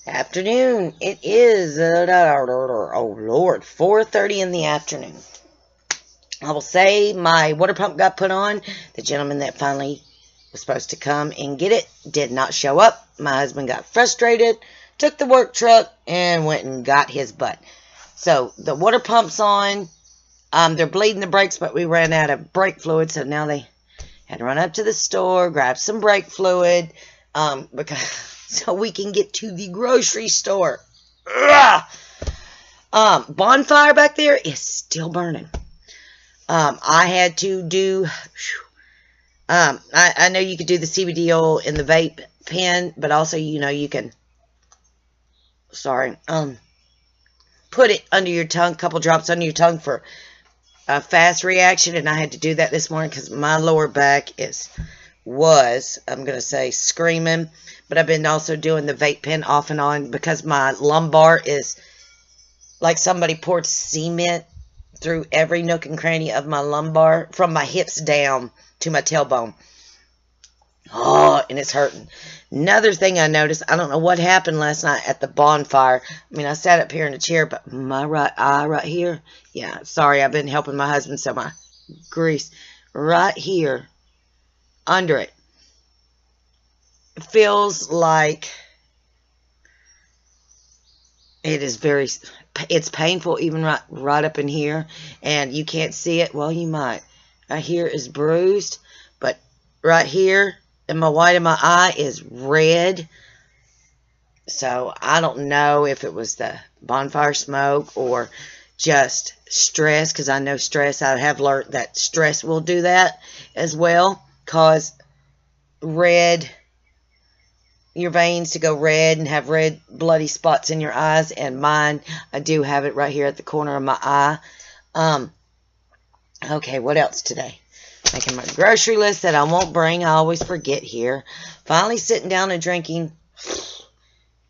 Afternoon. It is, oh Lord, 4:30 in the afternoon. I will say my water pump got put on. The gentleman that finally was supposed to come and get it did not show up. My husband got frustrated, took the work truck, and went and got his butt. So the water pump's on. They're bleeding the brakes, but we ran out of brake fluid, so now they had to run up to the store, grab some brake fluid, so we can get to the grocery store. Bonfire back there is still burning. I had to do, I know you could do the CBD oil in the vape pen, but also, you can, put it under your tongue, a couple drops under your tongue for a fast reaction, and I had to do that this morning because my lower back was, I'm going to say, screaming, but I've been also doing the vape pen off and on because my lumbar is like somebody poured cement through every nook and cranny of my lumbar, from my hips down to my tailbone. Oh, and it's hurting. Another thing I noticed, I don't know what happened last night at the bonfire. I mean, I sat up here in a chair, but my right eye right here, yeah, sorry, I've been helping my husband, so my grease right here, under it, feels like it is it's painful even right up in here, and you can't see it. Well, you might. Right here is bruised, but right here, and my white of my eye is red. So I don't know if it was the bonfire smoke or just stress, because I know stress, I have learned that stress will do that as well, cause your veins to go red and have red bloody spots in your eyes. And mine, I do have it right here at the corner of my eye. Okay, what else today? Making my grocery list that I won't bring. I always forget here. Finally sitting down and drinking.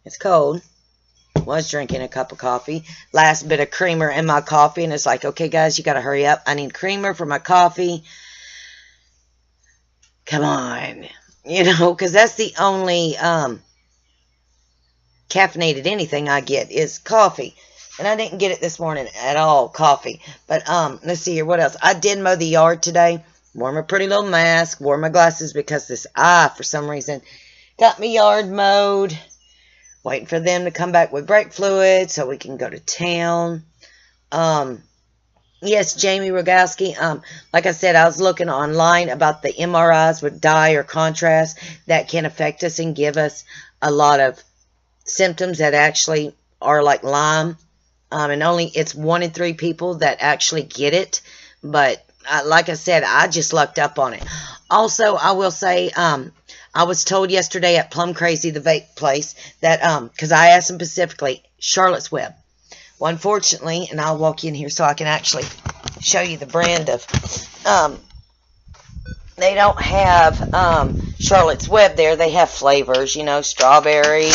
It's cold. Was drinking a cup of coffee. Last bit of creamer in my coffee. And it's like, okay, guys, you got to hurry up. I need creamer for my coffee. Come on. Because that's the only caffeinated anything I get is coffee. And I didn't get it this morning at all, coffee. But let's see here, what else? I did mow the yard today. Wore my pretty little mask, wore my glasses because this eye, for some reason, got me yard mowed. Waiting for them to come back with brake fluid so we can go to town. Yes, Jamie Rogowski, like I said, I was looking online about the MRIs with dye or contrast that can affect us and give us a lot of symptoms that actually are like Lyme. And it's 1 in 3 people that actually get it. But like I said, I just lucked up on it. Also, I will say, I was told yesterday at Plum Crazy, the vape place, that, because I asked them specifically, Charlotte's Web. Well, unfortunately, and I'll walk in here so I can actually show you the brand of, they don't have Charlotte's Web there. They have flavors, strawberry,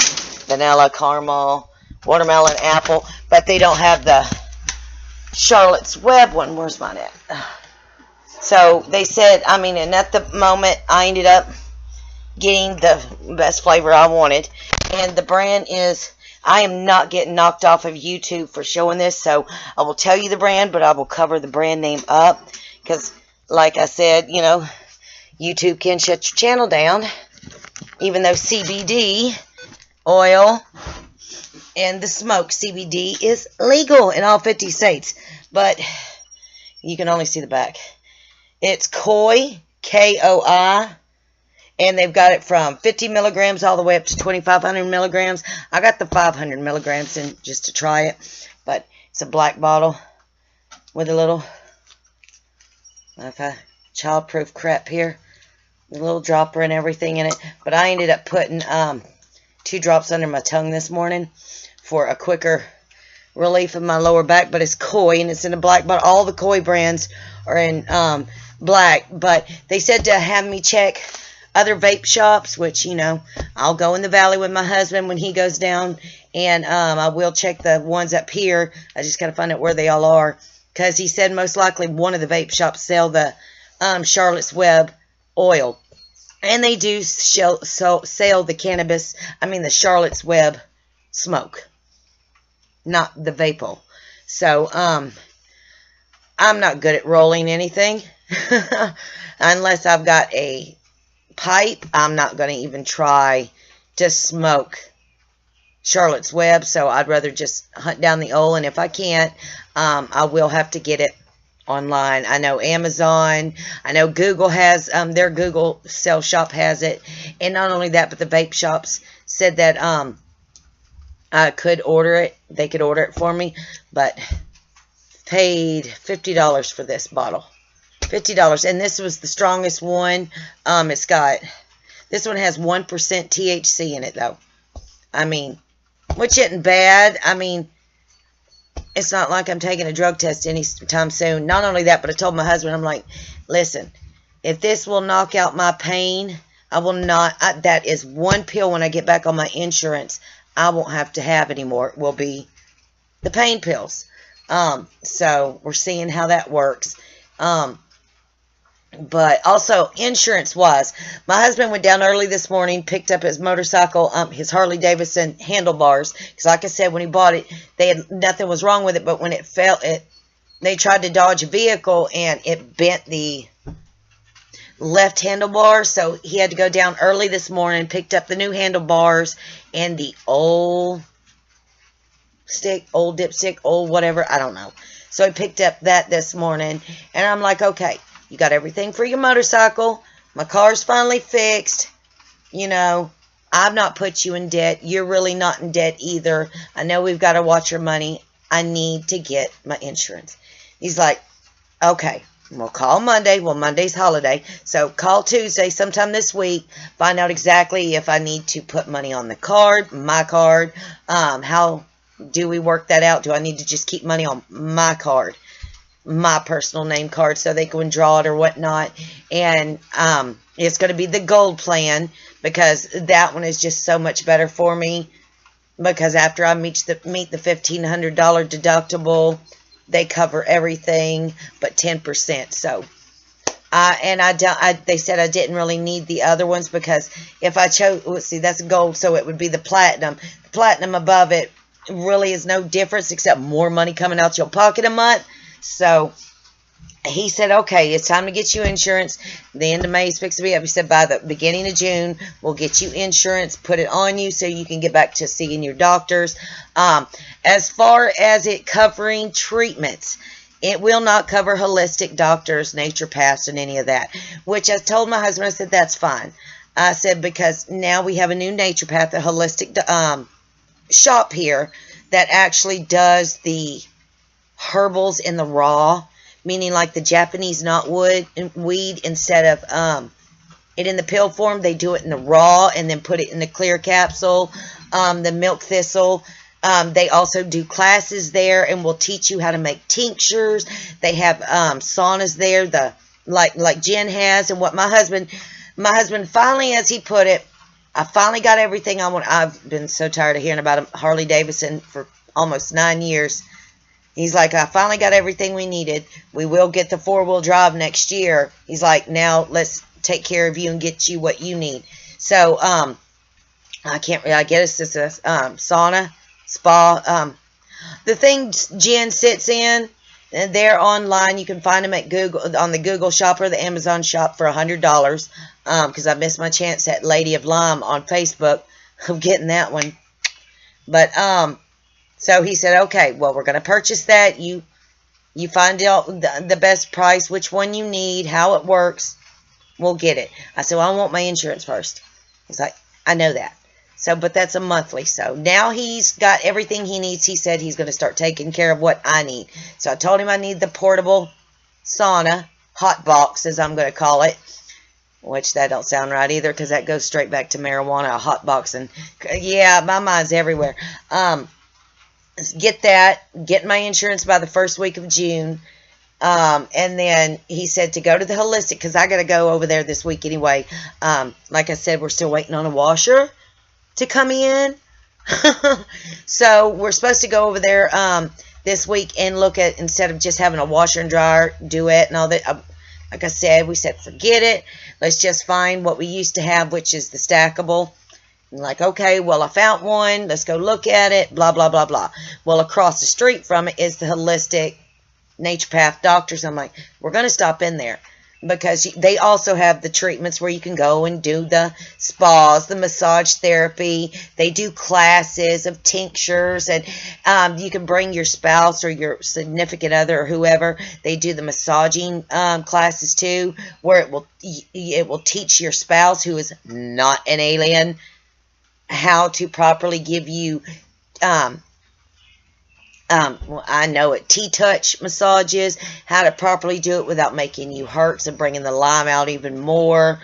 vanilla, caramel, watermelon, apple, but they don't have the Charlotte's Web one. Where's mine at? So they said, and at the moment, I ended up getting the best flavor I wanted, and the brand is, I am not getting knocked off of YouTube for showing this, so I will tell you the brand, but I will cover the brand name up, because, like I said, YouTube can shut your channel down, even though CBD oil and the smoke CBD is legal in all 50 states, but you can only see the back. It's Koi, K-O-I, and they've got it from 50 milligrams all the way up to 2,500 milligrams. I got the 500 milligrams in just to try it. But it's a black bottle with a little childproof crap here. A little dropper and everything in it. But I ended up putting 2 drops under my tongue this morning for a quicker relief of my lower back. But it's Koi, and it's in a black bottle. All the Koi brands are in black. But they said to have me check other vape shops, which, I'll go in the valley with my husband when he goes down, and I will check the ones up here. I just got to find out where they all are, because he said most likely one of the vape shops sell the Charlotte's Web oil. And they do sell the cannabis, the Charlotte's Web smoke, not the vapor. So, I'm not good at rolling anything. Unless I've got a pipe, I'm not going to even try to smoke Charlotte's Web. So I'd rather just hunt down the oil. And if I can't, I will have to get it online. I know Amazon, I know Google has, their Google sell shop has it. And not only that, but the vape shops said that I could order it. They could order it for me. But paid $50 for this bottle. $50, and this was the strongest one. This one has 1% THC in it, though. Which isn't bad. It's not like I'm taking a drug test anytime soon. Not only that, but I told my husband, I'm like, listen, if this will knock out my pain, I will not, that is one pill when I get back on my insurance, I won't have to have anymore. It will be the pain pills. So we're seeing how that works. But also insurance-wise, my husband went down early this morning, picked up his motorcycle, his Harley Davidson handlebars. Because like I said, when he bought it, nothing was wrong with it. But when it fell, they tried to dodge a vehicle and it bent the left handlebar. So he had to go down early this morning, picked up the new handlebars and the old dipstick, old whatever, I don't know. So I picked up that this morning, and I'm like, okay, you got everything for your motorcycle. My car's finally fixed. I've not put you in debt. You're really not in debt either. I know we've got to watch our money. I need to get my insurance. He's like, okay, we'll call Monday. Well, Monday's holiday. So call Tuesday sometime this week. Find out exactly if I need to put money on the card, my card. How do we work that out? Do I need to just keep money on my card, my personal name card, so they can draw it or whatnot? And it's going to be the gold plan, because that one is just so much better for me. Because after I meet the $1,500 deductible, they cover everything but 10%. So, they said I didn't really need the other ones, because if I chose, let's see, that's gold, so it would be the platinum. The platinum above it really is no difference except more money coming out your pocket a month. So he said, okay, it's time to get you insurance. The end of May is fixed to be up. He said by the beginning of June, we'll get you insurance, put it on you so you can get back to seeing your doctors. As far as it covering treatments, it will not cover holistic doctors, naturopaths, and any of that. Which I told my husband, I said, that's fine. I said, because now we have a new naturopath, a holistic shop here that actually does the herbals in the raw, meaning like the Japanese knotweed, instead of it in the pill form, they do it in the raw and then put it in the clear capsule. The milk thistle, they also do classes there and will teach you how to make tinctures. They have saunas there, like Jen has. And what my husband finally, as he put it, I finally got everything I want. I've been so tired of hearing about a Harley Davidson for almost 9 years. He's like, I finally got everything we needed. We will get the 4-wheel drive next year. He's like, now let's take care of you and get you what you need. So, I guess it's a sauna, spa. The things Jen sits in, they're online. You can find them at Google, on the Google shop or the Amazon shop for $100. Because I missed my chance at Lady of Lyme on Facebook of getting that one. But, so he said, okay, well, we're going to purchase that. You find out the best price, which one you need, how it works. We'll get it. I said, well, I want my insurance first. He's like, I know that. So, but that's a monthly. So now he's got everything he needs. He said he's going to start taking care of what I need. So I told him I need the portable sauna, hot box, as I'm going to call it. Which that don't sound right either, because that goes straight back to marijuana, a hot box. And yeah, my mind's everywhere. Get that, get my insurance by the first week of June. And then he said to go to the holistic, because I got to go over there this week anyway. Like I said, we're still waiting on a washer to come in. So we're supposed to go over there this week and look at, instead of just having a washer and dryer, do it and all that. like I said, we said forget it. Let's just find what we used to have, which is the stackable. And like, okay, well, I found one. Let's go look at it, blah, blah, blah, blah. Well, across the street from it is the holistic naturopath doctors. I'm like, we're going to stop in there because they also have the treatments where you can go and do the spas, the massage therapy. They do classes of tinctures, and you can bring your spouse or your significant other or whoever. They do the massaging classes too, where it will teach your spouse, who is not an alien, how to properly give you I know it, T-touch massages, how to properly do it without making you hurt, and bringing the Lyme out even more.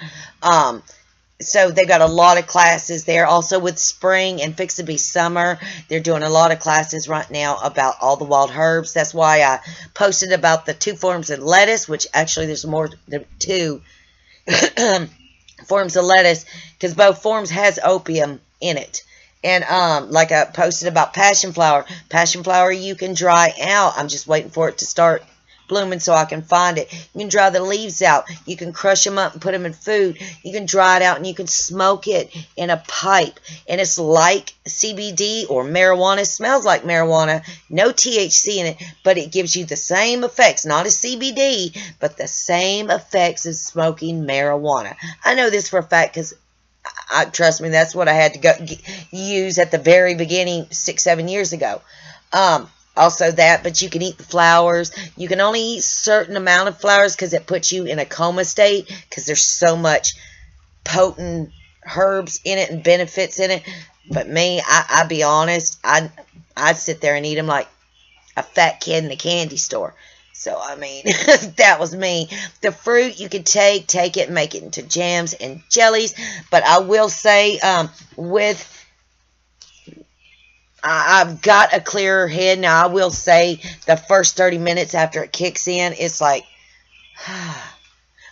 So they got a lot of classes there. Also with spring and fix to be summer, they're doing a lot of classes right now about all the wild herbs. That's why I posted about the 2 forms of lettuce, which actually there's more than 2 forms of lettuce, because both forms has opium in it. And like I posted about passion flower. Passion flower you can dry out. I'm just waiting for it to start blooming so I can find it. You can dry the leaves out. You can crush them up and put them in food. You can dry it out and you can smoke it in a pipe. And it's like CBD or marijuana. It smells like marijuana. No THC in it, but it gives you the same effects. Not as CBD, but the same effects as smoking marijuana. I know this for a fact because trust me, that's what I had to use at the very beginning 6-7 years ago. Also that, but you can eat the flowers. You can only eat a certain amount of flowers because it puts you in a coma state because there's so much potent herbs in it and benefits in it. But me, I'll be honest, I'd sit there and eat them like a fat kid in a candy store. So, I mean, that was me. The fruit, you could take it and make it into jams and jellies. But I will say, I've got a clearer head. Now, I will say the first 30 minutes after it kicks in, it's like,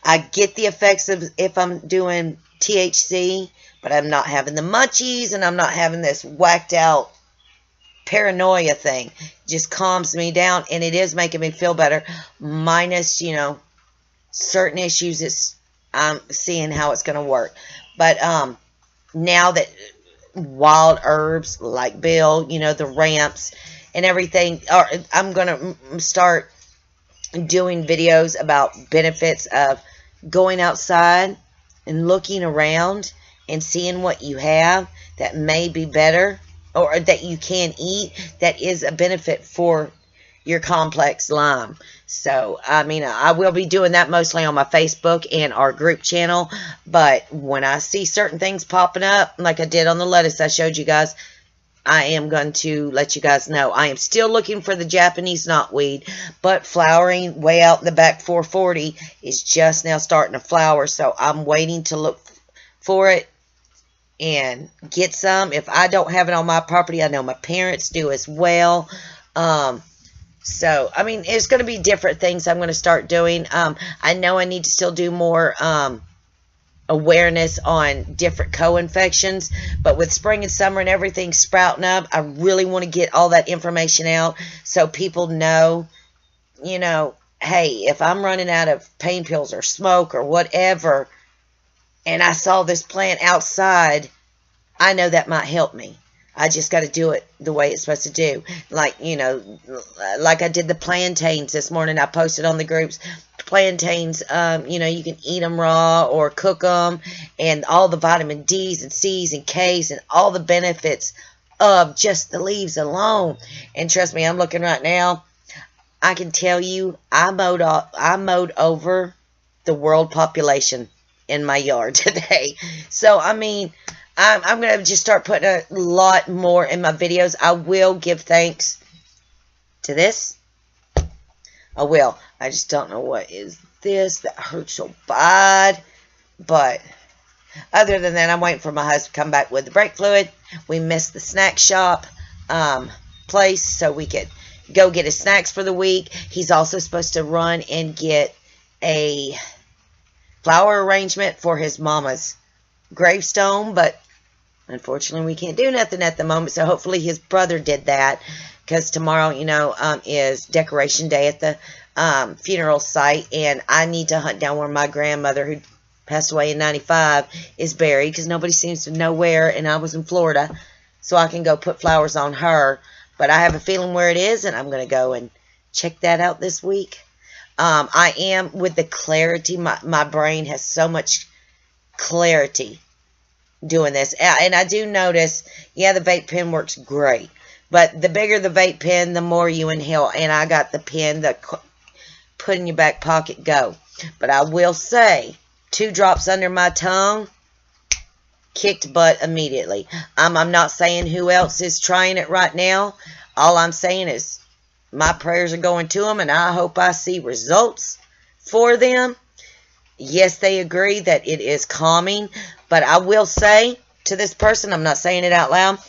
I get the effects of if I'm doing THC, but I'm not having the munchies, and I'm not having this whacked out paranoia thing. Just calms me down, and it is making me feel better, minus, certain issues. I'm seeing how it's going to work. But now that wild herbs like Bill, the ramps and everything, I'm going to start doing videos about benefits of going outside and looking around and seeing what you have that may be better, or that you can eat, that is a benefit for your complex Lyme. So, I mean, I will be doing that mostly on my Facebook and our group channel. But when I see certain things popping up, like I did on the lettuce I showed you guys, I am going to let you guys know. I am still looking for the Japanese knotweed, but flowering way out in the back 440 is just now starting to flower. So, I'm waiting to look for it and get some. If I don't have it on my property, I know my parents do as well. So, I mean, it's going to be different things I'm going to start doing. I know I need to still do more awareness on different co-infections, but with spring and summer and everything sprouting up, I really want to get all that information out so people know, hey, if I'm running out of pain pills or smoke or whatever, and I saw this plant outside, I know that might help me. I just got to do it the way it's supposed to do. Like, like I did the plantains this morning. I posted on the groups. Plantains, you can eat them raw or cook them. And all the vitamin D's and C's and K's and all the benefits of just the leaves alone. And trust me, I'm looking right now. I can tell you, I mowed over the world population in my yard today. So, I mean, I'm going to just start putting a lot more in my videos. I will give thanks to this. I will. I just don't know what is this. That hurts so bad. But other than that, I'm waiting for my husband to come back with the brake fluid. We missed the snack shop place, so we could go get his snacks for the week. He's also supposed to run and get a flower arrangement for his mama's gravestone, but unfortunately we can't do nothing at the moment. So hopefully his brother did that, because tomorrow, is decoration day at the funeral site, and I need to hunt down where my grandmother, who passed away in 95, is buried, because nobody seems to know where, and I was in Florida, so I can go put flowers on her. But I have a feeling where it is, and I'm going to go and check that out this week. I am, with the clarity, my brain has so much clarity doing this. And I do notice, yeah, the vape pen works great. But the bigger the vape pen, the more you inhale. And I got the pen that put in your back pocket, go. But I will say, 2 drops under my tongue, kicked butt immediately. I'm not saying who else is trying it right now. All I'm saying is my prayers are going to them, and I hope I see results for them. Yes, they agree that it is calming, but I will say to this person, I'm not saying it out loud,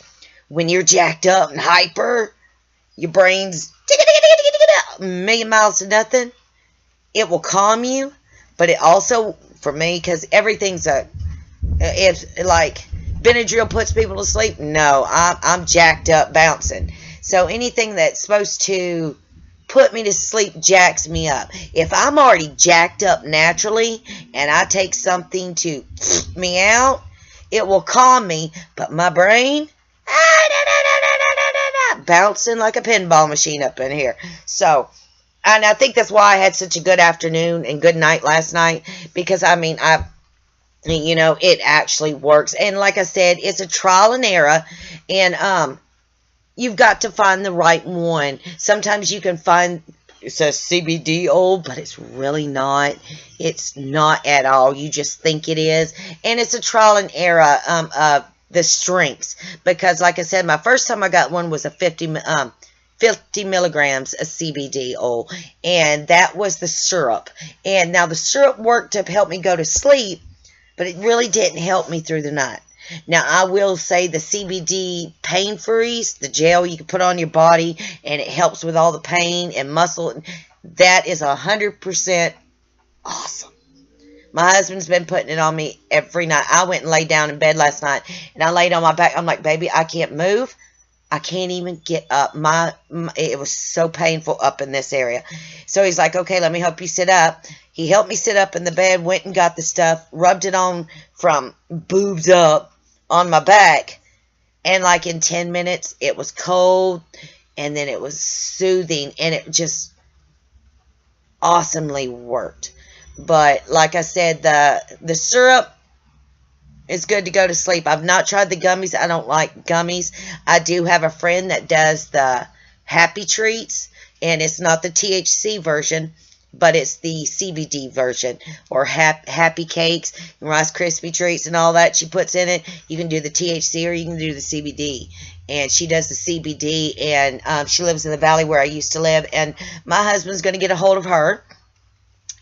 when you're jacked up and hyper, your brain's a million miles to nothing, it will calm you. But it also, for me, because everything's if like Benadryl puts people to sleep, no, I'm jacked up bouncing. So anything that's supposed to put me to sleep jacks me up. If I'm already jacked up naturally and I take something to me out, it will calm me. But my brain, bouncing like a pinball machine up in here. So, and I think that's why I had such a good afternoon and good night last night. Because, I mean, you know, it actually works. And like I said, it's a trial and error. And, you've got to find the right one. Sometimes you can find, it says CBD oil, but it's really not. It's not at all. You just think it is. And it's a trial and error of the strengths. Because like I said, my first time I got one was a 50 milligrams of CBD oil. And that was the syrup. And now the syrup worked to help me go to sleep, but it really didn't help me through the night. Now, I will say the CBD pain freeze, the gel you can put on your body, and it helps with all the pain and muscle, that is 100% awesome. My husband's been putting it on me every night. I went and laid down in bed last night, and I laid on my back. I'm like, baby, I can't move. I can't even get up. It was so painful up in this area. So he's like, okay, let me help you sit up. He helped me sit up in the bed, went and got the stuff, rubbed it on from boobs up on my back, and like in 10 minutes, it was cold, and then it was soothing, and it just awesomely worked. But like I said, the syrup is good to go to sleep. I've not tried the gummies. I don't like gummies. I do have a friend that does the Happy Treats, and it's not the THC version, but it's the CBD version, or Happy Cakes, and Rice Krispie Treats, and all that she puts in it. You can do the THC, or you can do the CBD. And she does the CBD, and she lives in the valley where I used to live. And my husband's going to get a hold of her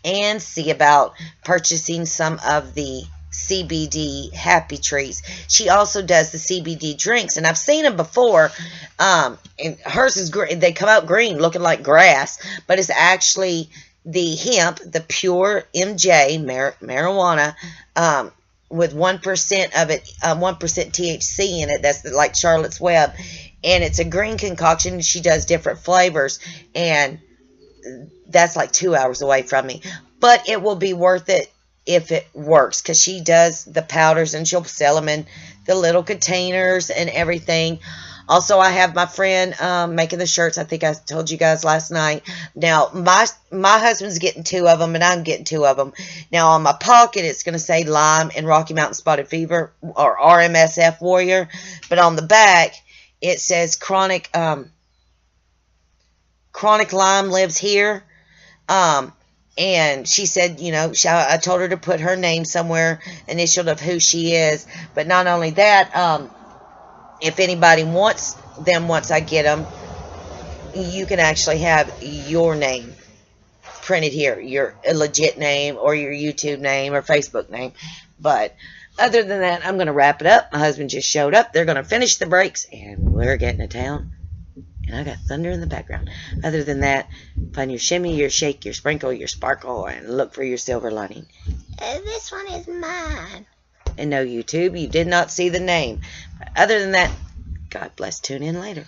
and see about purchasing some of the CBD Happy Treats. She also does the CBD drinks, and I've seen them before. And hers is green. They come out green, looking like grass, but it's actually the hemp, the pure MJ marijuana, with 1% of it, 1% THC in it. That's like Charlotte's Web, and it's a green concoction. She does different flavors, and that's like 2 hours away from me. But it will be worth it if it works, because she does the powders, and she'll sell them in the little containers and everything. Also, I have my friend making the shirts. I think I told you guys last night. Now, my husband's getting 2 of them, and I'm getting 2 of them. Now, on my pocket, it's going to say Lyme and Rocky Mountain Spotted Fever, or RMSF Warrior. But on the back, it says Chronic Lyme lives here. And she said, you know, I told her to put her name somewhere, initialed of who she is. But not only that, if anybody wants them once I get them, you can actually have your name printed here, your legit name, or your YouTube name, or Facebook name. But other than that, I'm going to wrap it up. My husband just showed up. They're going to finish the breaks, and we're getting to town. And I got thunder in the background. Other than that, find your shimmy, your shake, your sprinkle, your sparkle, and look for your silver lining. This one is mine. And no, YouTube, you did not see the name. But other than that, God bless. Tune in later.